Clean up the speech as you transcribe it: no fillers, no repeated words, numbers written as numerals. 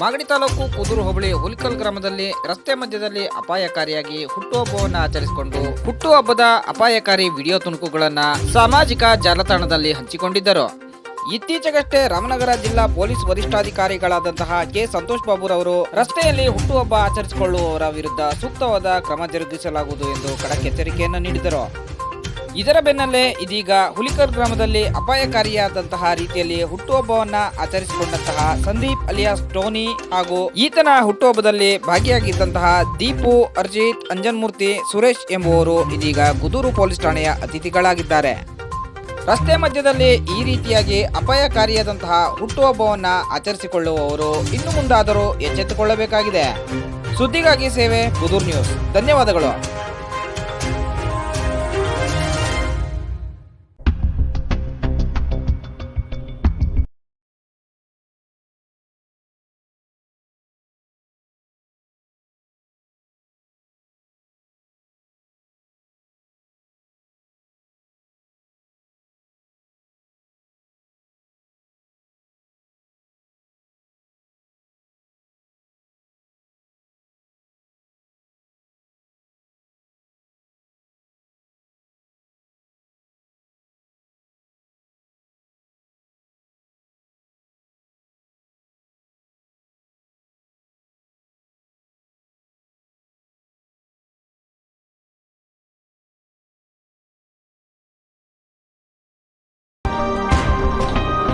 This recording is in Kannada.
ಮಾಗಡಿ ತಾಲೂಕು ಕುದೂರು ಹೋಬಳಿ ಹುಲಿಕಲ್ ಗ್ರಾಮದಲ್ಲಿ ರಸ್ತೆ ಮಧ್ಯದಲ್ಲಿ ಅಪಾಯಕಾರಿಯಾಗಿ ಹುಟ್ಟುಹಬ್ಬವನ್ನು ಆಚರಿಸಿಕೊಂಡು ಹುಟ್ಟುಹಬ್ಬದ ಅಪಾಯಕಾರಿ ವಿಡಿಯೋ ತುಣುಕುಗಳನ್ನು ಸಾಮಾಜಿಕ ಜಾಲತಾಣದಲ್ಲಿ ಹಂಚಿಕೊಂಡಿದ್ದರು. ಇತ್ತೀಚೆಗಷ್ಟೇ ರಾಮನಗರ ಜಿಲ್ಲಾ ಪೊಲೀಸ್ ವರಿಷ್ಠಾಧಿಕಾರಿಗಳಾದಂತಹ ಕೆ ಸಂತೋಷ್ ಬಾಬುರವರು ರಸ್ತೆಯಲ್ಲಿ ಹುಟ್ಟುಹಬ್ಬ ಆಚರಿಸಿಕೊಳ್ಳುವವರ ವಿರುದ್ಧ ಸೂಕ್ತವಾದ ಕ್ರಮ ಜರುಗಿಸಲಾಗುವುದು ಎಂದು ಖಡಕ್ ಎಚ್ಚರಿಕೆಯನ್ನು ನೀಡಿದರು. ಇದರ ಬೆನ್ನಲ್ಲೇ ಇದೀಗ ಹುಲಿಕಲ್ ಗ್ರಾಮದಲ್ಲಿ ಅಪಾಯಕಾರಿಯಾದಂತಹ ರೀತಿಯಲ್ಲಿ ಹುಟ್ಟುಹಬ್ಬವನ್ನ ಆಚರಿಸಿಕೊಂಡಂತಹ ಸಂದೀಪ್ ಅಲಿಯಾಸ್ ಟೋನಿ ಹಾಗೂ ಈತನ ಹುಟ್ಟುಹಬ್ಬದಲ್ಲಿ ಭಾಗಿಯಾಗಿದ್ದಂತಹ ದೀಪು, ಅರ್ಜಿತ್, ಅಂಜನ್ಮೂರ್ತಿ, ಸುರೇಶ್ ಎಂಬುವರು ಇದೀಗ ಕುದೂರು ಪೊಲೀಸ್ ಠಾಣೆಯ ಅತಿಥಿಗಳಾಗಿದ್ದಾರೆ. ರಸ್ತೆ ಮಧ್ಯದಲ್ಲಿ ಈ ರೀತಿಯಾಗಿ ಅಪಾಯಕಾರಿಯಾದಂತಹ ಹುಟ್ಟುಹಬ್ಬವನ್ನ ಆಚರಿಸಿಕೊಳ್ಳುವವರು ಇನ್ನು ಮುಂದಾದರೂ ಎಚ್ಚೆತ್ತುಕೊಳ್ಳಬೇಕಾಗಿದೆ. ಸುದ್ದಿಗಾಗಿ ಸೇವೆ ಕುದೂರು ನ್ಯೂಸ್. ಧನ್ಯವಾದಗಳು.